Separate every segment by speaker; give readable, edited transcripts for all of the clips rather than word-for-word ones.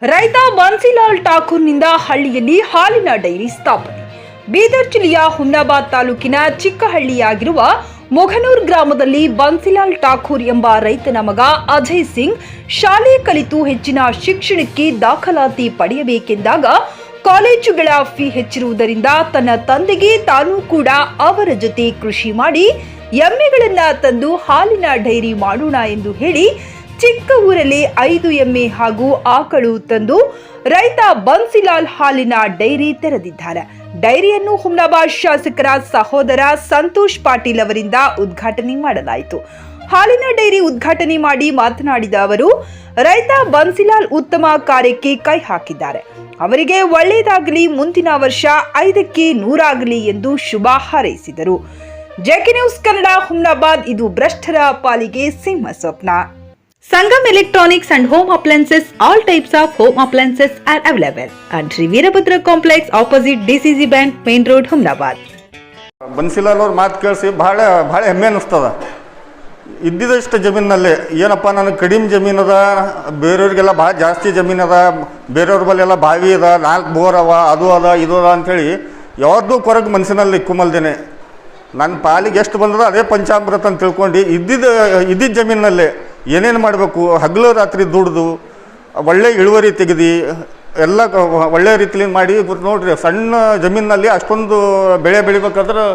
Speaker 1: ರೈತ ಬನ್ಸಿಲಾಲ್ ಠಾಕೂರ್ನಿಂದ ಹಳ್ಳಿಯಲ್ಲಿ ಹಾಲಿನ ಡೈರಿ ಸ್ಥಾಪನೆ. ಬೀದರ್ ಜಿಲ್ಲೆಯ ಹುಮ್ನಾಬಾದ್ ತಾಲೂಕಿನ ಚಿಕ್ಕಹಳ್ಳಿಯಾಗಿರುವ ಮೊಘನೂರ್ ಗ್ರಾಮದಲ್ಲಿ ಬನ್ಸಿಲಾಲ್ ಠಾಕೂರ್ ಎಂಬ ರೈತನ ಮಗ ಅಜಯ್ ಸಿಂಗ್ ಶಾಲೆ ಕಲಿತು ಹೆಚ್ಚಿನ ಶಿಕ್ಷಣಕ್ಕೆ ದಾಖಲಾತಿ ಪಡೆಯಬೇಕೆಂದಾಗ ಕಾಲೇಜುಗಳ ಫೀ ಹೆಚ್ಚಿರುವುದರಿಂದ ತನ್ನ ತಂದೆಗೆ ತಾನೂ ಕೂಡ ಅವರ ಜೊತೆ ಕೃಷಿ ಮಾಡಿ ಎಮ್ಮೆಗಳನ್ನ ತಂದು ಹಾಲಿನ ಡೈರಿ ಮಾಡೋಣ ಎಂದು ಹೇಳಿ ಚಿಕ್ಕ ಊರಲ್ಲಿ 5 ಎಮ್ಮೆ ಹಾಗೂ ಆಕಳು ತಂದು ರೈತ ಬನ್ಸಿಲಾಲ್ ಹಾಲಿನ ಡೈರಿ ತೆರೆದಿದ್ದಾರೆ. ಡೈರಿಯನ್ನು ಹುಮ್ನಾಬಾದ್ ಶಾಸಕರ ಸಹೋದರ ಸಂತೋಷ್ ಪಾಟೀಲ್ ಅವರಿಂದ ಉದ್ಘಾಟನೆ ಮಾಡಲಾಯಿತು. ಹಾಲಿನ ಡೈರಿ ಉದ್ಘಾಟನೆ ಮಾಡಿ ಮಾತನಾಡಿದ ಅವರು, ರೈತ ಬನ್ಸಿಲಾಲ್ ಉತ್ತಮ ಕಾರ್ಯಕ್ಕೆ ಕೈ ಹಾಕಿದ್ದಾರೆ. ಅವರಿಗೆ ಒಳ್ಳೆಯದಾಗಲಿ, ಮುಂದಿನ ವರ್ಷ 5ಕ್ಕೆ 100 ಆಗಲಿ ಎಂದು ಶುಭ ಹಾರೈಸಿದರು. JK news Kannada, Humnabad. ಇದು ಭ್ರಷ್ಟರ ಪಾಲಿಗೆ ಸಿಂಹ ಸ್ವಪ್ನ. Sangam Electronics and Home Appliances. All types of home appliances are available at Sri Veerabhadra Complex opposite DCC Bank, Main Road, Humnabad.
Speaker 2: Bansi Lal ಅವ್ರ ಮಾತು ಕೇಳಿಸಿ ಭಾಳ ಹೆಮ್ಮೆ ಅನ್ನಿಸ್ತದ. ಇದ್ದಿದ್ದಷ್ಟು ಜಮೀನಲ್ಲಿ ಏನಪ್ಪ, ನನಗೆ ಕಡಿಮೆ ಜಮೀನದ, ಬೇರೆಯವ್ರಿಗೆಲ್ಲ ಭಾಳ ಜಾಸ್ತಿ ಜಮೀನದ, ಬೇರೆಯವ್ರ ಬಲ್ಲೆಲ್ಲ ಬಾವಿ ಅದ, 4 ಬೋರ್ ಅವ, ಅದು ಅದ ಇದು ಅದ ಅಂಥೇಳಿ ಯಾವ್ದು ಕೊರಗೆ ಮನಸ್ಸಿನಲ್ಲಿ ಇಕ್ಕುಮಲ್ದೇನೆ. ನನ್ನ ಪಾಲಿಗೆ ಎಷ್ಟು ಬಂದದ ಅದೇ ಪಂಚಾಮೃತ ಅಂತ ತಿಳ್ಕೊಂಡು ಇದ್ದಿದ್ದ ಜಮೀನಲ್ಲಿ ಏನೇನು ಮಾಡಬೇಕು, ಹಗಲು ರಾತ್ರಿ ದುಡ್ದು ಒಳ್ಳೆ ಇಳುವರಿ ತೆಗೆದು ಎಲ್ಲ ಒಳ್ಳೆಯ ರೀತಿಲಿ ಮಾಡಿ. ನೋಡ್ರಿ, ಸಣ್ಣ ಜಮೀನಿನಲ್ಲಿ ಅಷ್ಟೊಂದು ಬೆಳೆ ಬೆಳಿಬೇಕಾದ್ರೆ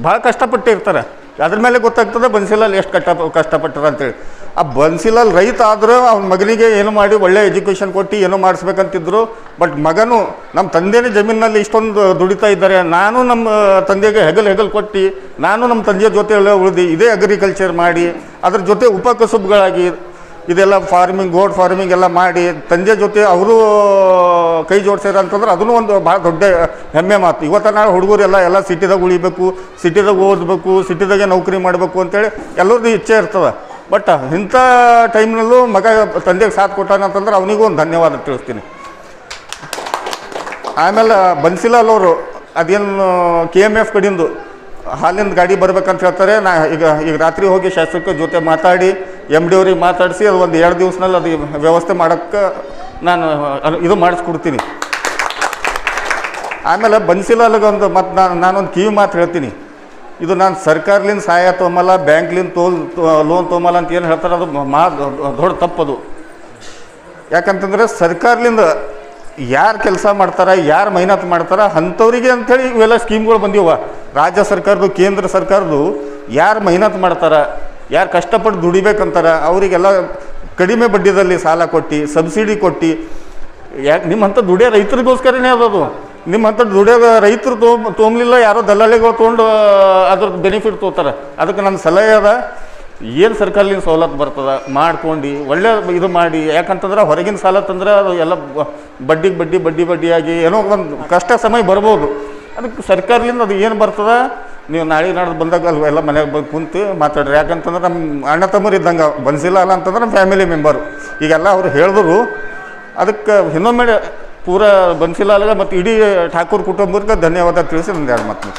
Speaker 2: ಭಾಳ ಕಷ್ಟಪಟ್ಟಿರ್ತಾರೆ. ಅದ್ರ ಮೇಲೆ ಗೊತ್ತಾಗ್ತದೆ ಬನ್ಸಿಲಾಲ್ ಎಷ್ಟು ಕಷ್ಟಪಟ್ಟಾರ ಅಂತೇಳಿ. ಆ ಬನ್ಸಿಲಾಲ್ ರೈತ ಆದ್ರೆ ಅವ್ನ ಮಗನಿಗೆ ಏನು ಮಾಡಿ ಒಳ್ಳೆ ಎಜುಕೇಷನ್ ಕೊಟ್ಟು ಏನೋ ಮಾಡಿಸ್ಬೇಕಂತಿದ್ರು. ಬಟ್ ಮಗನು ನಮ್ಮ ತಂದೆನೇ ಜಮೀನಿನಲ್ಲಿ ಇಷ್ಟೊಂದು ದುಡಿತಾ ಇದ್ದಾರೆ, ನಾನು ನಮ್ಮ ತಂದೆಗೆ ಹೆಗಲು ಕೊಟ್ಟು ನಾನು ನಮ್ಮ ತಂದೆಯ ಜೊತೆ ಉಳಿದು ಇದೇ ಅಗ್ರಿಕಲ್ಚರ್ ಮಾಡಿ ಅದ್ರ ಜೊತೆ ಉಪಕಸುಬುಗಳಾಗಿ ಇದೆಲ್ಲ ಫಾರ್ಮಿಂಗ್, ಗೋಡ್ ಫಾರ್ಮಿಂಗ್ ಎಲ್ಲ ಮಾಡಿ ತಂದೆ ಜೊತೆ ಅವರು ಕೈ ಜೋಡಿಸ್ಯಾರ ಅಂತಂದ್ರೆ ಅದೂ ಒಂದು ಭಾಳ ದೊಡ್ಡ ಹೆಮ್ಮೆ ಮಾತು. ಇವತ್ತು ನಾಳೆ ಹುಡುಗರೆಲ್ಲ ಸಿಟಿದಾಗ ಉಳಿಬೇಕು, ಸಿಟಿದಾಗ ಓದಬೇಕು, ಸಿಟಿದಾಗೆ ನೌಕರಿ ಮಾಡಬೇಕು ಅಂತೇಳಿ ಎಲ್ಲರದ್ದು ಇಚ್ಛೆ ಇರ್ತದೆ. ಬಟ್ ಇಂಥ ಟೈಮ್ನಲ್ಲೂ ಮಗ ತಂದೆಗೆ ಸಾಥ್ ಕೊಟ್ಟಾನಂತಂದ್ರೆ ಅವನಿಗೂ ಒಂದು ಧನ್ಯವಾದ ತಿಳಿಸ್ತೀನಿ. ಆಮೇಲೆ ಬನ್ಸಿಲಾಲ್ ಅವರು ಅದೇನು KMF ಕಡೆಯಿಂದ ಹಾಲಿನ ಗಾಡಿ ಬರ್ಬೇಕಂತ ಹೇಳ್ತಾರೆ. ಈಗ ರಾತ್ರಿ ಹೋಗಿ ಶಾಸಕರ ಜೊತೆ ಮಾತಾಡಿ MD ಅವ್ರಿಗೆ ಮಾತಾಡಿಸಿ ಅದು ಒಂದು 2 ದಿವಸನಲ್ಲಿ ಅದು ವ್ಯವಸ್ಥೆ ಮಾಡೋಕ್ಕೆ ನಾನು ಇದು ಮಾಡಿಸ್ಕೊಡ್ತೀನಿ. ಆಮೇಲೆ ಬನ್ಸಿಲಾಲ್ಗೊಂದು ನಾನೊಂದು ಕಿವಿ ಮಾತು ಹೇಳ್ತೀನಿ. ಇದು ನಾನು ಸರ್ಕಾರಲಿಂದ ಸಹಾಯ ತೊಗೊಂಬಲ್ಲ, ಬ್ಯಾಂಕ್ಲಿಂದ ಲೋನ್ ತೊಗೊಂಬಲ್ಲ ಅಂತ ಏನು ಹೇಳ್ತಾರೆ, ಅದು ದೊಡ್ಡ ತಪ್ಪದು. ಯಾಕಂತಂದರೆ ಸರ್ಕಾರಲಿಂದ ಯಾರು ಕೆಲಸ ಮಾಡ್ತಾರೆ, ಯಾರು ಮೆಹನತ್ ಮಾಡ್ತಾರೆ ಅಂಥವ್ರಿಗೆ ಅಂಥೇಳಿ ಇವೆಲ್ಲ ಸ್ಕೀಮ್ಗಳು ಬಂದಿವ. ರಾಜ್ಯ ಸರ್ಕಾರದ್ದು, ಕೇಂದ್ರ ಸರ್ಕಾರದ್ದು ಯಾರು ಮೆಹನತ್ ಮಾಡ್ತಾರೆ, ಯಾರು ಕಷ್ಟಪಟ್ಟು ದುಡಿಬೇಕಂತಾರೆ ಅವರಿಗೆಲ್ಲ ಕಡಿಮೆ ಬಡ್ಡಿದಲ್ಲಿ ಸಾಲ ಕೊಟ್ಟು, ಸಬ್ಸಿಡಿ ಕೊಟ್ಟು, ಯಾಕೆ ನಿಮ್ಮಂಥ ದುಡಿಯೋ ರೈತರಿಗೋಸ್ಕರನೇ ಅದದು. ನಿಮ್ಮಂಥ ದುಡಿಯೋ ರೈತರು ತೊಗೊಂಬಲಿಲ್ಲ, ಯಾರೋ ದಲ್ಲಾಳಿಗಳು ತೊಗೊಂಡು ಅದ್ರದ್ದು ಬೆನಿಫಿಟ್ ತೊಗೋತಾರೆ. ಅದಕ್ಕೆ ನನ್ನ ಸಲಹೆ ಅದ, ಏನು ಸರ್ಕಾರದಿಂದ ಸವಲತ್ತು ಬರ್ತದೆ ಮಾಡ್ಕೊಂಡು ಒಳ್ಳೆ ಇದು ಮಾಡಿ. ಯಾಕಂತಂದ್ರೆ ಹೊರಗಿನ ಸಾಲ ತಂದ್ರೆ ಅದು ಎಲ್ಲ ಬಡ್ಡಿಯಾಗಿ ಏನೋ ಒಂದು ಕಷ್ಟ ಸಮಯ ಬರ್ಬೋದು. ಅದಕ್ಕೆ ಸರ್ಕಾರದಿಂದ ಅದು ಏನು ಬರ್ತದೆ, ನೀವು ನಾಳೆ ನಾಡ್ದು ಬಂದಾಗ ಎಲ್ಲ ಮನೆಗೆ ಬಂದು ಕುಂತು ಮಾತಾಡ್ರಿ. ಯಾಕಂತಂದ್ರೆ ನಮ್ಮ ಅಣ್ಣ ತಮ್ಮರು ಇದ್ದಂಗೆ ಬನ್ಸಿಲಾಲ್ ಅಂತಂದ್ರೆ ನಮ್ಮ ಫ್ಯಾಮಿಲಿ ಮೆಂಬರು. ಈಗೆಲ್ಲ ಅವರು ಹೇಳಿದ್ರು. ಅದಕ್ಕೆ ಇನ್ನೊಮ್ಮೆ ಪೂರ ಬನ್ಸಿಲಾಲ್ಗೆ ಮತ್ತು ಇಡೀ ಠಾಕೂರ್ ಕುಟುಂಬಕ್ಕೆ ಧನ್ಯವಾದ ತಿಳಿಸಿ ಒಂದು 2 ಮಾತು.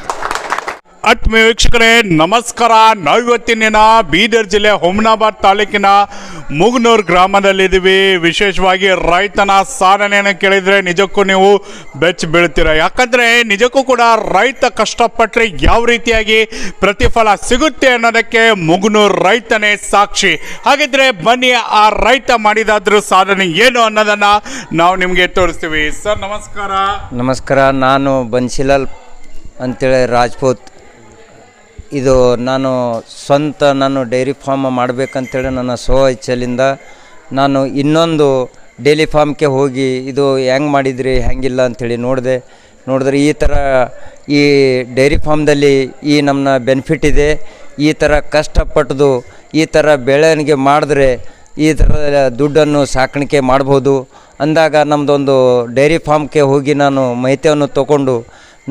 Speaker 3: ಆತ್ಮೀಯ ವೀಕ್ಷಕರೇ ನಮಸ್ಕಾರ. ನಾವಿವತ್ತಿನ ಬೀದರ್ ಜಿಲ್ಲೆ ಹುಮ್ನಾಬಾದ್ ತಾಲೂಕಿನ ಮುಗನೂರು ಗ್ರಾಮದಲ್ಲಿದ್ದೀವಿ. ವಿಶೇಷವಾಗಿ ರೈತನ ಸಾಧನೆಯನ್ನು ಕೇಳಿದರೆ ನಿಜಕ್ಕೂ ನೀವು ಬೆಚ್ಚ ಬೀಳ್ತೀರ. ಯಾಕಂದರೆ ನಿಜಕ್ಕೂ ಕೂಡ ರೈತ ಕಷ್ಟಪಟ್ಟರೆ ಯಾವ ರೀತಿಯಾಗಿ ಪ್ರತಿಫಲ ಸಿಗುತ್ತೆ ಅನ್ನೋದಕ್ಕೆ ಮುಗನೂರು ರೈತನೇ ಸಾಕ್ಷಿ. ಹಾಗಿದ್ರೆ ಬನ್ನಿ ಆ ರೈತ ಮಾಡಿದಾದ್ರೂ ಸಾಧನೆ ಏನು ಅನ್ನೋದನ್ನು ನಾವು ನಿಮಗೆ ತೋರಿಸ್ತೀವಿ. ಸರ್ ನಮಸ್ಕಾರ.
Speaker 4: ನಮಸ್ಕಾರ. ನಾನು ಬನ್ಸಿಲಾಲ್ ಅಂತೇಳಿ ರಾಜ್ಪೂತ್. ಇದು ನಾನು ಡೈರಿ ಫಾರ್ಮ್ ಮಾಡಬೇಕಂತೇಳಿ ನನ್ನ ಇಚ್ಛೆಯಿಂದ ನಾನು ಇನ್ನೊಂದು ಡೈಲಿ ಫಾರ್ಮ್ಗೆ ಹೋಗಿ ಇದು ಹೆಂಗೆ ಮಾಡಿದ್ರಿ ಹೆಂಗಿಲ್ಲ ಅಂಥೇಳಿ ನೋಡಿದ್ರೆ ಈ ಡೈರಿ ಫಾರ್ಮ್ದಲ್ಲಿ ಈ ನಮ್ಮ ಬೆನಿಫಿಟ್ ಇದೆ, ಈ ಥರ ಕಷ್ಟಪಟ್ಟದು ಈ ಥರ ಬೆಳವಣಿಗೆ ಮಾಡಿದ್ರೆ ಈ ಥರ ದುಡ್ಡನ್ನು ಸಾಕಾಣಿಕೆ ಮಾಡ್ಬೋದು ಅಂದಾಗ ನಮ್ಮದೊಂದು ಡೈರಿ ಫಾರ್ಮ್ಗೆ ಹೋಗಿ ನಾನು ಮಾಹಿತಿಯನ್ನು ತೊಗೊಂಡು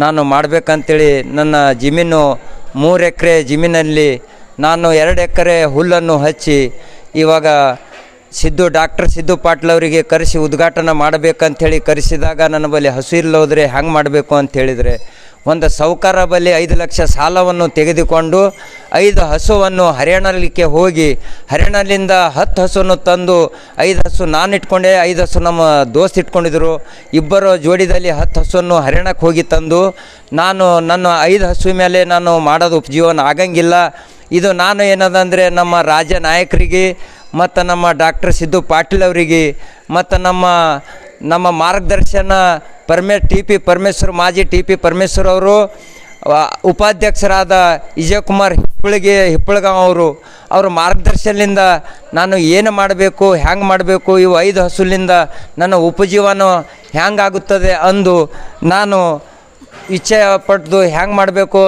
Speaker 4: ನಾನು ಮಾಡಬೇಕಂತೇಳಿ ನನ್ನ ಜಮೀನು 3 ಎಕರೆ ಜಮೀನಲ್ಲಿ ನಾನು 2 ಎಕರೆ ಹುಲ್ಲನ್ನು ಹಚ್ಚಿ ಇವಾಗ ಡಾಕ್ಟರ್ ಸಿದ್ದು ಪಾಟೀಲ್ ಅವರಿಗೆ ಕರೆಸಿ ಉದ್ಘಾಟನೆ ಮಾಡಬೇಕಂಥೇಳಿ ಕರೆಸಿದಾಗ ನನ್ನ ಬಳಿ ಹಸು ಇಲ್ಲೋದ್ರೆ ಹೆಂಗೆ ಮಾಡಬೇಕು ಅಂತ ಹೇಳಿದರೆ ಒಂದು ಸಾಹುಕಾರ ಬಳಿ 5 ಲಕ್ಷ ಸಾಲವನ್ನು ತೆಗೆದುಕೊಂಡು 5 ಹಸುವನ್ನು ಹರಿಯಾಣಕ್ಕೆ ಹೋಗಿ ಹರಿಯಾಣದಿಂದ 10 ಹಸುವನ್ನು ತಂದು 5 ಹಸು ನಾನು ಇಟ್ಕೊಂಡೆ, 5 ಹಸು ನಮ್ಮ ದೋಸ್ತ್ ಇಟ್ಕೊಂಡಿದ್ರು. ಇಬ್ಬರು ಜೋಡಿದಲ್ಲಿ 10 ಹಸುವನ್ನು ಹರಿಯಾಣಕ್ಕೆ ಹೋಗಿ ತಂದು ನಾನು ನನ್ನ 5 ಹಸು ಮೇಲೆ ನಾನು ಮಾಡೋದು ಉಪಜೀವನ ಆಗಂಗಿಲ್ಲ. ಇದು ನಾನು ಏನದಂದರೆ ನಮ್ಮ ರಾಜ್ಯ ನಾಯಕರಿಗೆ ಮತ್ತು ನಮ್ಮ ಡಾಕ್ಟರ್ ಸಿದ್ದು ಪಾಟೀಲ್ ಅವರಿಗೆ ಮತ್ತು ನಮ್ಮ ಮಾರ್ಗದರ್ಶನ ಟಿ.ಪಿ. ಪರಮೇಶ್ವರ್, ಮಾಜಿ ಟಿ.ಪಿ. ಪರಮೇಶ್ವರ್ ಅವರು, ಉಪಾಧ್ಯಕ್ಷರಾದ ವಿಜಯಕುಮಾರ್ ಹಿಪ್ಪಳಗಾಂವ್ ಅವ್ರ ಮಾರ್ಗದರ್ಶನದಿಂದ ನಾನು ಏನು ಮಾಡಬೇಕು, ಹ್ಯಾಂಗೆ ಮಾಡಬೇಕು, ಇವು 5 ಹಸುಲಿಂದ ನನ್ನ ಉಪಜೀವನ ಹ್ಯಾಂಗಾಗುತ್ತದೆ ಅಂದು ನಾನು ಇಚ್ಛೆ ಪಟ್ಟು ಹ್ಯಾಂಗೆ ಮಾಡಬೇಕು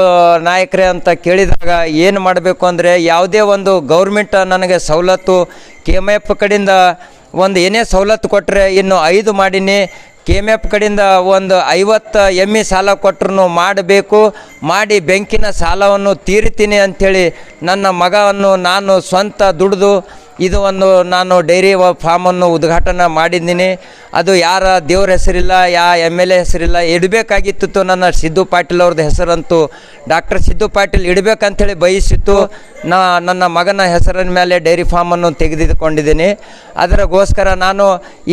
Speaker 4: ನಾಯಕರೇ ಅಂತ ಕೇಳಿದಾಗ ಏನು ಮಾಡಬೇಕು ಅಂದರೆ ಯಾವುದೇ ಒಂದು ಗೌರ್ಮೆಂಟ್ ನನಗೆ ಸವಲತ್ತು KMF ಕಡೆಯಿಂದ ಒಂದು ಏನೇ ಸವಲತ್ತು ಕೊಟ್ಟರೆ ಇನ್ನು 5 ಮಾಡೀನಿ. KMF ಕಡೆಯಿಂದ ಒಂದು 50 ಎಮ್ಮೆ ಸಾಲ ಕೊಟ್ಟರು ಮಾಡಿ ಬೆಂಕಿನ ಸಾಲವನ್ನು ತೀರ್ತೀನಿ ಅಂಥೇಳಿ ನನ್ನ ಮಗವನ್ನು ನಾನು ಸ್ವಂತ ದುಡಿದು ಇದು ಒಂದು ನಾನು ಡೈರಿ ಫಾರ್ಮನ್ನು ಉದ್ಘಾಟನೆ ಮಾಡಿದ್ದೀನಿ. ಅದು ಯಾರ ದೇವ್ರ ಹೆಸರಿಲ್ಲ, MLA ಹೆಸರಿಲ್ಲ, ಇಡಬೇಕಾಗಿತ್ತು. ನನ್ನ ಸಿದ್ದು ಪಾಟೀಲ್ ಅವ್ರದ್ದು ಹೆಸರಂತೂ ಡಾಕ್ಟರ್ ಸಿದ್ದು ಪಾಟೀಲ್ ಇಡಬೇಕಂಥೇಳಿ ಬಯಸಿತ್ತು. ನನ್ನ ಮಗನ ಹೆಸರಿನ ಮೇಲೆ ಡೈರಿ ಫಾರ್ಮನ್ನು ತೆಗೆದುಕೊಂಡಿದ್ದೀನಿ. ಅದರಗೋಸ್ಕರ ನಾನು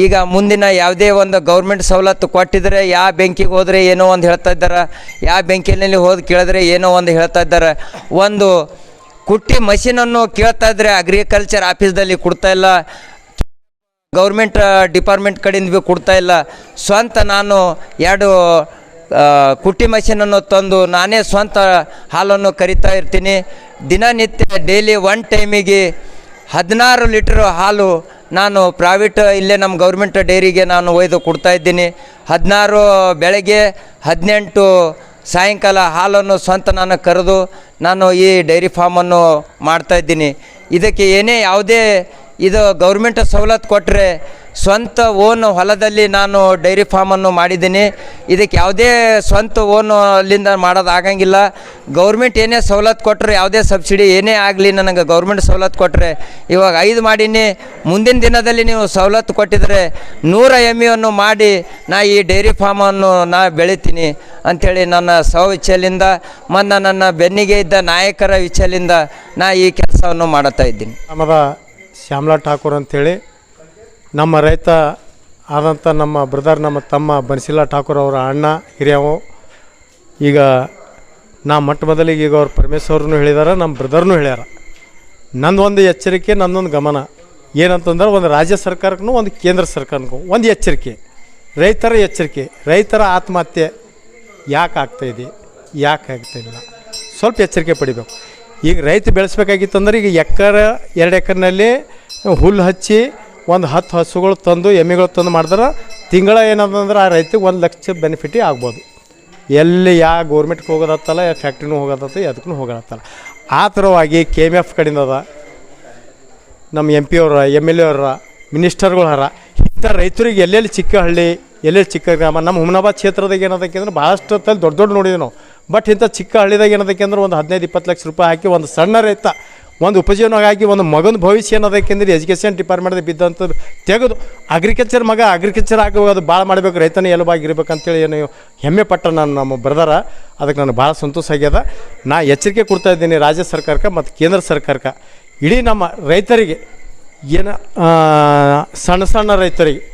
Speaker 4: ಈಗ ಮುಂದಿನ ಯಾವುದೇ ಒಂದು ಗೌರ್ಮೆಂಟ್ ಸವಲತ್ತು ಕೊಟ್ಟಿದ್ರೆ ಯಾವ ಬ್ಯಾಂಕಿಗೆ ಹೋದರೆ ಏನೋ ಒಂದು ಹೇಳ್ತಾ ಇದ್ದಾರೆ, ಯಾವ ಬ್ಯಾಂಕಿನಲ್ಲಿ ಹೋಗಿ ಕೇಳಿದ್ರೆ ಏನೋ ಒಂದು ಹೇಳ್ತಾ ಇದ್ದಾರೆ. ಒಂದು ಕುಟ್ಟಿ ಮಷೀನನ್ನು ಕೇಳ್ತಾ ಇದ್ರೆ ಅಗ್ರಿಕಲ್ಚರ್ ಆಫೀಸ್ದಲ್ಲಿ ಕೊಡ್ತಾಯಿಲ್ಲ, ಗೌರ್ಮೆಂಟ್ ಡಿಪಾರ್ಟ್ಮೆಂಟ್ ಕಡೆಯಿಂದ ಭೀ ಕೊಡ್ತಾಯಿಲ್ಲ. ಸ್ವಂತ ನಾನು 2 ಕುಟ್ಟಿ ಮಷೀನನ್ನು ತಂದು ನಾನೇ ಸ್ವಂತ ಹಾಲನ್ನು ಕರಿತಾ ಇರ್ತೀನಿ. ದಿನನಿತ್ಯ ಡೈಲಿ 1 ಟೈಮಿಗೆ 16 ಲೀಟ್ರ್ ಹಾಲು ನಾನು ಪ್ರೈವೇಟ್ ಇಲ್ಲೇ ನಮ್ಮ ಗೌರ್ಮೆಂಟ್ ಡೈರಿಗೆ ನಾನು ಒಯ್ದು ಕೊಡ್ತಾಯಿದ್ದೀನಿ. 16 ಬೆಳಗ್ಗೆ 18 ಸಾಯಂಕಾಲ ಹಾಲನ್ನು ಸ್ವಂತ ನಾನು ಕರೆದು ನಾನು ಈ ಡೈರಿ ಫಾರ್ಮನ್ನು ಮಾಡ್ತಾಯಿದ್ದೀನಿ. ಇದಕ್ಕೆ ಯಾವುದೇ ಇದು ಗೌರ್ಮೆಂಟ್ ಸವಲತ್ತು ಕೊಟ್ಟರೆ ಸ್ವಂತ ಓನ್ ಹೊಲದಲ್ಲಿ ನಾನು ಡೈರಿ ಫಾರ್ಮನ್ನು ಮಾಡಿದ್ದೀನಿ. ಇದಕ್ಕೆ ಯಾವುದೇ ಸ್ವಂತ ಅಲ್ಲಿಂದ ಮಾಡೋದು ಆಗಂಗಿಲ್ಲ. ಗೌರ್ಮೆಂಟ್ ಏನೇ ಸವಲತ್ತು ಕೊಟ್ಟರೆ, ಯಾವುದೇ ಸಬ್ಸಿಡಿ ಏನೇ ಆಗಲಿ, ನನಗೆ ಗೌರ್ಮೆಂಟ್ ಸವಲತ್ತು ಕೊಟ್ಟರೆ ಇವಾಗ 5 ಮಾಡೀನಿ. ಮುಂದಿನ ದಿನದಲ್ಲಿ ನೀವು ಸವಲತ್ತು ಕೊಟ್ಟಿದ್ರೆ 100 ಎಮ್ಮೆಯನ್ನು ಮಾಡಿ ನಾ ಈ ಡೈರಿ ಫಾರ್ಮನ್ನು ಬೆಳಿತೀನಿ ಅಂಥೇಳಿ ನನ್ನ ಇಚ್ಛೆಯಿಂದ ಮತ್ತು ನನ್ನ ಬೆನ್ನಿಗೆ ಇದ್ದ ನಾಯಕರ ಇಚ್ಛೆಯಿಂದ ನಾ ಈ ಕೆಲಸವನ್ನು ಮಾಡುತ್ತಾ ಇದ್ದೀನಿ.
Speaker 5: ನಮ್ಮದ ಶ್ಯಾಮಲಾ ಠಾಕೂರ್ ಅಂಥೇಳಿ ನಮ್ಮ ರೈತ ಆದಂಥ ನಮ್ಮ ಬ್ರದರ್, ನಮ್ಮ ತಮ್ಮ ಬನ್ಸಿಲಾ ಠಾಕೂರ್ ಅವರ ಅಣ್ಣ ಹಿರಿಯವು. ಈಗ ನಾ ಮೊದಲಿಗೆ ಈಗ ಅವ್ರು ಪರಮೇಶ್ವರ್ನು ಹೇಳಿದಾರೆ, ನಮ್ಮ ಬ್ರದರ್ನು ಹೇಳ್ಯಾರ. ನಂದೊಂದು ಎಚ್ಚರಿಕೆ, ನಂದೊಂದು ಗಮನ ಏನಂತಂದ್ರೆ, ಒಂದು ರಾಜ್ಯ ಸರ್ಕಾರಕ್ಕೂ ಒಂದು ಕೇಂದ್ರ ಸರ್ಕಾರಕ್ಕೂ ಒಂದು ಎಚ್ಚರಿಕೆ, ರೈತರ ಎಚ್ಚರಿಕೆ. ರೈತರ ಆತ್ಮಹತ್ಯೆ ಯಾಕೆ ಆಗ್ತಾಯಿದೆ, ಯಾಕೆ ಆಗ್ತಾಯಿಲ್ಲ, ಸ್ವಲ್ಪ ಎಚ್ಚರಿಕೆ ಪಡಿಬೇಕು. ಈಗ ರೈತ ಬೆಳೆಸ್ಬೇಕಾಗಿತ್ತಂದ್ರೆ ಈಗ 2 ಎಕರೆನಲ್ಲಿ ಹುಲ್ಲು ಹಚ್ಚಿ ಒಂದು 10 ಹಸುಗಳು ತಂದು ಎಮ್ಮೆಗಳು ತಂದು ಮಾಡಿದ್ರೆ ತಿಂಗಳ ಏನಂತಂದ್ರೆ ಆ ರೈತಗೆ 1 ಲಕ್ಷ ಬೆನಿಫಿಟೇ ಆಗ್ಬೋದು. ಎಲ್ಲಿ ಯಾವ ಗೌರ್ಮೆಂಟ್ಗೆ ಹೋಗೋದತ್ತಲ್ಲ, ಯಾವ ಫ್ಯಾಕ್ಟ್ರಿನೂ ಹೋಗೋದತ್ತ, ಅದಕ್ಕೂ ಹೋಗೋದತ್ತಲ್ಲ. ಆ ಥರವಾಗಿ KMF ಕಡೆಯಿಂದ ಅದ, ನಮ್ಮ MP ಅವರ, MLA ಅವರ, ಮಿನಿಸ್ಟರ್ಗಳು ಹರ. ಇಂಥ ರೈತರಿಗೆ ಎಲ್ಲೆಲ್ಲಿ ಚಿಕ್ಕ ಹಳ್ಳಿ, ಎಲ್ಲೆಲ್ಲಿ ಚಿಕ್ಕ ಗ್ರಾಮ, ನಮ್ಮ ಹುಮನಾಬಾದ್ ಕ್ಷೇತ್ರದಾಗ ಏನದಕ್ಕೆ ಅಂದ್ರೆ ಭಾಳಷ್ಟು ಹೊತ್ತಲ್ಲಿ ದೊಡ್ಡ ನೋಡಿದ್ವಿ ನಾವು. ಬಟ್ ಇಂಥ ಚಿಕ್ಕ ಹಳ್ಳಿದಾಗ ಏನದಕ್ಕೆ ಅಂದ್ರೆ ಒಂದು 15-20 ಲಕ್ಷ ರೂಪಾಯಿ ಹಾಕಿ ಒಂದು ಸಣ್ಣ ರೈತ ಒಂದು ಉಪಜೀವನವಾಗಿ ಒಂದು ಮಗನ ಭವಿಷ್ಯ ಏನದಕ್ಕೆಂದ್ರೆ ಎಜುಕೇಷನ್ ಡಿಪಾರ್ಟ್ಮೆಂಟ್ ಬಿದ್ದಂಥ ತೆಗೆದು ಅಗ್ರಿಕಲ್ಚರ್ ಆಗಿ ಅದು ಭಾಳ ಮಾಡಬೇಕು, ರೈತನ ಎಲುಬಾಗಿರ್ಬೇಕಂತೇಳಿ ಏನು ಹೆಮ್ಮೆ ಪಟ್ಟ ನಾನು ನಮ್ಮ ಬ್ರದರ. ಅದಕ್ಕೆ ನನಗೆ ಭಾಳ ಸಂತೋಷ ಆಗ್ಯದ. ನಾ ಎಚ್ಚರಿಕೆ ಕೊಡ್ತಾ ಇದ್ದೀನಿ ರಾಜ್ಯ ಸರ್ಕಾರಕ್ಕೆ ಮತ್ತು ಕೇಂದ್ರ ಸರ್ಕಾರಕ್ಕೆ. ಇಡೀ ನಮ್ಮ ರೈತರಿಗೆ ಏನು ಸಣ್ಣ ರೈತರಿಗೆ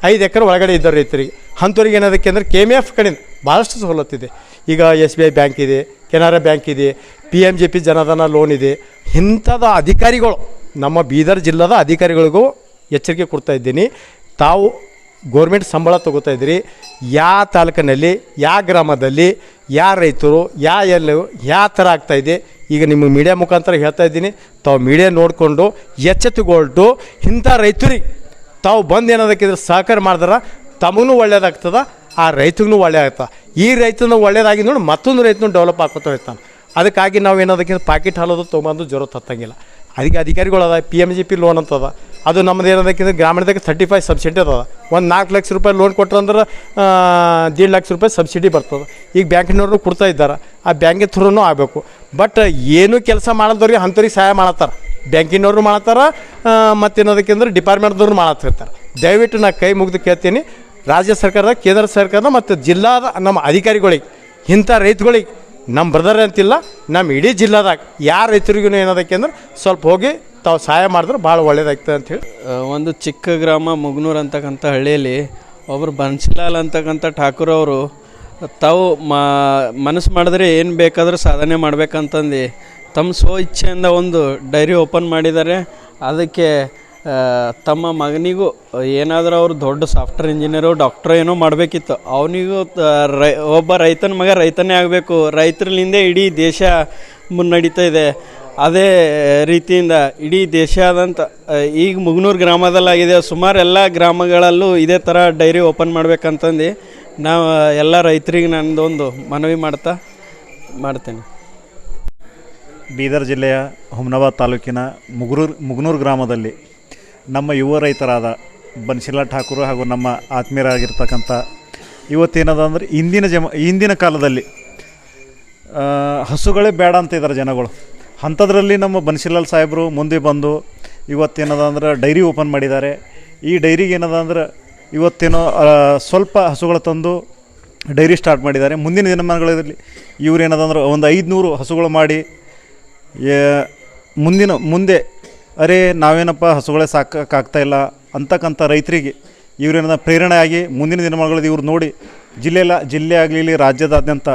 Speaker 5: 5 ಎಕರೆ ಒಳಗಡೆ ಇದ್ದ ರೈತರಿಗೆ ಅಂಥವ್ರಿಗೆ ಏನದಕ್ಕೆ ಅಂದರೆ KMF ಕಡೆಯಿಂದ ಭಾಳಷ್ಟು ಸವಲತ್ತಿದೆ. ಈಗ SBI ಬ್ಯಾಂಕ್ ಇದೆ, ಕೆನರಾ ಬ್ಯಾಂಕ್ ಇದೆ, PMJP ಜನಧನ ಲೋನ್ ಇದೆ. ಇಂಥದ್ದು ಅಧಿಕಾರಿಗಳು, ನಮ್ಮ ಬೀದರ್ ಜಿಲ್ಲಾದ ಅಧಿಕಾರಿಗಳಿಗೂ ಎಚ್ಚರಿಕೆ ಕೊಡ್ತಾ ಇದ್ದೀನಿ. ತಾವು ಗೋರ್ಮೆಂಟ್ ಸಂಬಳ ತೊಗೋತಾ ಇದ್ದೀರಿ, ಯಾವ ತಾಲೂಕಿನಲ್ಲಿ, ಯಾವ ಗ್ರಾಮದಲ್ಲಿ, ಯಾವ ರೈತರು, ಯಾವ ಥರ ಆಗ್ತಾಯಿದೆ, ಈಗ ನಿಮ್ಮ ಮೀಡಿಯಾ ಮುಖಾಂತರ ಹೇಳ್ತಾ ಇದ್ದೀನಿ. ತಾವು ಮೀಡಿಯಾ ನೋಡಿಕೊಂಡು ಎಚ್ಚೆತ್ತುಗೊಳ್ಟು ಇಂಥ ರೈತರಿಗೆ ತಾವು ಬಂದು ಏನದಕ್ಕಿದ್ರೆ ಸಹಕಾರ ಮಾಡಿದ್ರೆ ತಮಗೂ ಒಳ್ಳೇದಾಗ್ತದೆ, ಆ ರೈತಗೂ ಒಳ್ಳೆಯದಾಗ್ತದೆ. ಈ ರೈತನ ಒಳ್ಳೇದಾಗಿ ನೋಡಿ ಮತ್ತೊಂದು ರೈತನ ಡೆವಲಪ್ ಆಗ್ಕೊತಾ ಇರ್ತಾನೆ. ಅದಕ್ಕಾಗಿ ನಾವು ಏನದಕ್ಕಿಂತ ಪಾಕೆಟ್ ಹಾಲೋದು ತೊಗೊಂಡು ಜ್ವರ ಹತ್ತಂಗಿಲ್ಲ. ಅದಕ್ಕೆ ಅಧಿಕಾರಿಗಳದ PMJP ಲೋನ್ ಅಂತದ, ಅದು ನಮ್ಮದು ಏನದಕ್ಕಿಂದ್ರೆ ಗ್ರಾಮೀಣದಾಗ 35 ಸಬ್ಸಿಡಿ ಅದ. ಒಂದು 4 ಲಕ್ಷ ರೂಪಾಯಿ ಲೋನ್ ಕೊಟ್ಟರಂದ್ರೆ 1.5 ಲಕ್ಷ ರೂಪಾಯಿ ಸಬ್ಸಿಡಿ ಬರ್ತದೆ. ಈಗ ಬ್ಯಾಂಕಿನವ್ರು ಕೊಡ್ತಾ ಇದ್ದಾರೆ, ಆ ಬ್ಯಾಂಕಿನ ಥ್ರೂನೂ ಆಗಬೇಕು. ಬಟ್ ಏನೂ ಕೆಲಸ ಮಾಡೋದವ್ರಿಗೆ ಅಂಥವ್ರಿಗೆ ಸಹಾಯ ಮಾಡತ್ತಾರೆ, ಬ್ಯಾಂಕಿನವ್ರು ಮಾಡ್ತಾರೆ, ಮತ್ತೇನೋದಕ್ಕೆಂದ್ರೆ ಡಿಪಾರ್ಟ್ಮೆಂಟ್ದವ್ರು ಮಾಡತ್ತಿರ್ತಾರೆ. ದಯವಿಟ್ಟು ನಾನು ಕೈ ಮುಗಿದು ಕೇಳ್ತೀನಿ, ರಾಜ್ಯ ಸರ್ಕಾರದ, ಕೇಂದ್ರ ಸರ್ಕಾರದ ಮತ್ತು ಜಿಲ್ಲಾದ ನಮ್ಮ ಅಧಿಕಾರಿಗಳಿಗೆ ಇಂಥ ರೈತಗಳಿಗೆ ನಮ್ಮ ಬ್ರದರ್ ಅಂತಿಲ್ಲ, ನಮ್ಮ ಇಡೀ ಜಿಲ್ಲಾದಾಗ ಯಾರು ರೈತರಿಗೂ ಏನದಕ್ಕೆ ಅಂದ್ರೆ ಸ್ವಲ್ಪ ಹೋಗಿ ತಾವು ಸಹಾಯ ಮಾಡಿದ್ರೆ ಭಾಳ ಒಳ್ಳೇದಾಗ್ತದೆ ಅಂಥೇಳಿ.
Speaker 6: ಒಂದು ಚಿಕ್ಕ ಗ್ರಾಮ ಮುಗ್ನೂರು ಅಂತಕ್ಕಂಥ ಹಳ್ಳಿಯಲ್ಲಿ ಒಬ್ಬರು ಬನ್ಸಿಲಾಲ್ ಅಂತಕ್ಕಂಥ ಠಾಕೂರ್ ಅವರು ತಾವು ಮನಸ್ಸು ಮಾಡಿದ್ರೆ ಏನು ಬೇಕಾದರೂ ಸಾಧನೆ ಮಾಡ್ಬೇಕಂತಂದು ತಮ್ಮ ಸ್ವ ಇಚ್ಛೆಯಿಂದ ಒಂದು ಡೈರಿ ಓಪನ್ ಮಾಡಿದ್ದಾರೆ. ಅದಕ್ಕೆ ತಮ್ಮ ಮಗನಿಗೂ ಏನಾದರೂ ಅವರು ದೊಡ್ಡ ಸಾಫ್ಟ್ವೇರ್ ಇಂಜಿನಿಯರು ಡಾಕ್ಟ್ರು ಏನೋ ಮಾಡಬೇಕಿತ್ತು. ಅವನಿಗೂ ಒಬ್ಬ ರೈತನ ಮಗ ರೈತನೇ ಆಗಬೇಕು, ರೈತರಲ್ಲಿಂದ ಇಡೀ ದೇಶ ಮುನ್ನಡೀತಾ ಇದೆ. ಅದೇ ರೀತಿಯಿಂದ ಇಡೀ ದೇಶಾದಂತ ಈಗ ಮುಗ್ನೂರು ಗ್ರಾಮದಲ್ಲಾಗಿದೆ, ಸುಮಾರು ಎಲ್ಲ ಗ್ರಾಮಗಳಲ್ಲೂ ಇದೇ ಥರ ಡೈರಿ ಓಪನ್ ಮಾಡ್ಬೇಕಂತಂದು ನಾವು ಎಲ್ಲ ರೈತರಿಗೆ ನನ್ನದೊಂದು ಮನವಿ ಮಾಡ್ತೇನೆ.
Speaker 7: ಬೀದರ್ ಜಿಲ್ಲೆಯ ಹುಮ್ನಾಬಾದ್ ತಾಲೂಕಿನ ಮುಗ್ನೂರು ಗ್ರಾಮದಲ್ಲಿ ನಮ್ಮ ಯುವ ರೈತರಾದ ಬನ್ಸಿಲಾಲ್ ಠಾಕೂರ್ ಹಾಗೂ ನಮ್ಮ ಆತ್ಮೀಯರಾಗಿರ್ತಕ್ಕಂಥ ಇವತ್ತೇನದ ಅಂದರೆ ಇಂದಿನ ಕಾಲದಲ್ಲಿ ಹಸುಗಳೇ ಬೇಡ ಅಂತ ಇದ್ದಾರೆ ಜನಗಳು. ಅಂಥದ್ರಲ್ಲಿ ನಮ್ಮ ಬನ್ಸಿಲಾಲ್ ಸಾಹೇಬರು ಮುಂದೆ ಬಂದು ಇವತ್ತೇನದ ಅಂದ್ರೆ ಡೈರಿ ಓಪನ್ ಮಾಡಿದ್ದಾರೆ. ಈ ಡೈರಿಗೆ ಏನದ ಅಂದ್ರೆ ಇವತ್ತೇನೋ ಸ್ವಲ್ಪ ಹಸುಗಳು ತಂದು ಡೈರಿ ಸ್ಟಾರ್ಟ್ ಮಾಡಿದ್ದಾರೆ. ಮುಂದಿನ ದಿನಮಾನಗಳಲ್ಲಿ ಇವ್ರು ಏನದಂದ್ರೆ ಒಂದು 500 ಹಸುಗಳು ಮಾಡಿ ಮುಂದೆ ಅರೆ ನಾವೇನಪ್ಪ ಹಸುಗಳೇ ಸಾಕಾಗ್ತಾಯಿಲ್ಲ ಅಂತಕ್ಕಂಥ ರೈತರಿಗೆ ಇವರೇನ ಪ್ರೇರಣೆ ಆಗಿ ಮುಂದಿನ ದಿನಮಾನಗಳಲ್ಲಿ ಇವ್ರು ನೋಡಿ ಜಿಲ್ಲೆ ಆಗಲಿ ರಾಜ್ಯದಾದ್ಯಂತ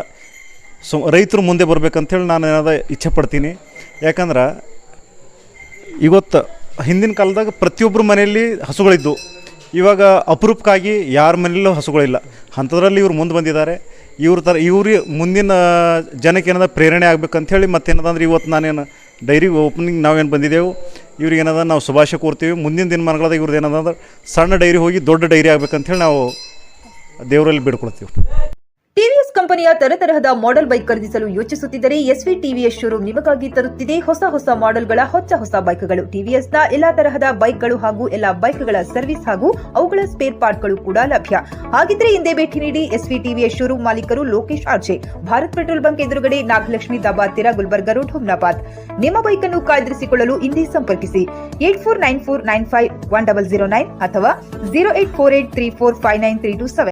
Speaker 7: ರೈತರು ಮುಂದೆ ಬರಬೇಕಂತೇಳಿ ನಾನು ಏನಾದ ಇಚ್ಛೆ ಪಡ್ತೀನಿ. ಯಾಕಂದ್ರೆ ಇವತ್ತು ಹಿಂದಿನ ಕಾಲದಾಗ ಪ್ರತಿಯೊಬ್ಬರ ಮನೆಯಲ್ಲಿ ಹಸುಗಳಿದ್ದು, ಇವಾಗ ಅಪರೂಪಕ್ಕಾಗಿ ಯಾರ ಮನೆಯಲ್ಲೂ ಹಸುಗಳಿಲ್ಲ. ಅಂಥದ್ರಲ್ಲಿ ಇವ್ರು ಮುಂದೆ ಬಂದಿದ್ದಾರೆ. ಇವ್ರಿಗೆ ಮುಂದಿನ ಜನಕ್ಕೆ ಏನದ ಪ್ರೇರಣೆ ಆಗ್ಬೇಕಂಥೇಳಿ ಮತ್ತೇನದಂದ್ರೆ ಇವತ್ತು ನಾನೇನು ಡೈರಿ ಓಪನಿಂಗ್ ನಾವೇನು ಬಂದಿದ್ದೆವು ಇವ್ರಿಗೆ ಏನದ ನಾವು ಶುಭಾಶಯ ಕೋರ್ತೀವಿ. ಮುಂದಿನ ದಿನಮಾನಗಳದಾಗ ಇವ್ರದ್ದು ಏನದಂದ್ರೆ ಸಣ್ಣ ಡೈರಿ ಹೋಗಿ ದೊಡ್ಡ ಡೈರಿ ಆಗ್ಬೇಕಂತೇಳಿ ನಾವು ದೇವರಲ್ಲಿ ಬೇಡ್ಕೊಳ್ತೀವಿ.
Speaker 1: ಟಿವಿಎಸ್ ಕಂಪನಿಯ ತರತರಹದ ಮಾಡೆಲ್ ಬೈಕ್ ಖರೀದಿಸಲು ಯೋಚಿಸುತ್ತಿದ್ದರೆ ಎಸ್ವಿ ಟಿವಿಎಸ್ ಶೋರೂಮ್ ನಿಮಗಾಗಿ ತರುತ್ತಿದೆ ಹೊಸ ಮಾಡೆಲ್ಗಳ ಹೊಸ ಬೈಕ್ಗಳು. ಟಿವಿಎಸ್ನ ಎಲ್ಲಾ ತರಹದ ಬೈಕ್ಗಳು ಹಾಗೂ ಎಲ್ಲಾ ಬೈಕ್ಗಳ ಸರ್ವಿಸ್ ಹಾಗೂ ಅವುಗಳ ಸ್ಪೇರ್ ಪಾರ್ಟ್ಗಳು ಕೂಡ ಲಭ್ಯ. ಹಾಗಿದ್ರೆ ಹಿಂದೆ ಭೇಟಿ ನೀಡಿ ಎಸ್ವಿ ಟಿವಿಎಸ್ ಶೋರೂಮ್ ಮಾಲೀಕರು Lokesh RJ, Bharat petrol bunk ಎದುರುಗಡೆ, ನಾಗಲಕ್ಷ್ಮಿ ದಾಬಾ ಹತ್ತಿರ, ಗುಲ್ಬರ್ಗಾ ರೋಡ್, ಹುಮ್ನಾಬಾದ್. ನಿಮ್ಮ ಬೈಕ್ ಅನ್ನು ಕಾಯ್ದಿರಿಸಿಕೊಳ್ಳಲು ಹಿಂದೆ ಸಂಪರ್ಕಿಸಿ 8494951009 ಅಥವಾ 0848345932.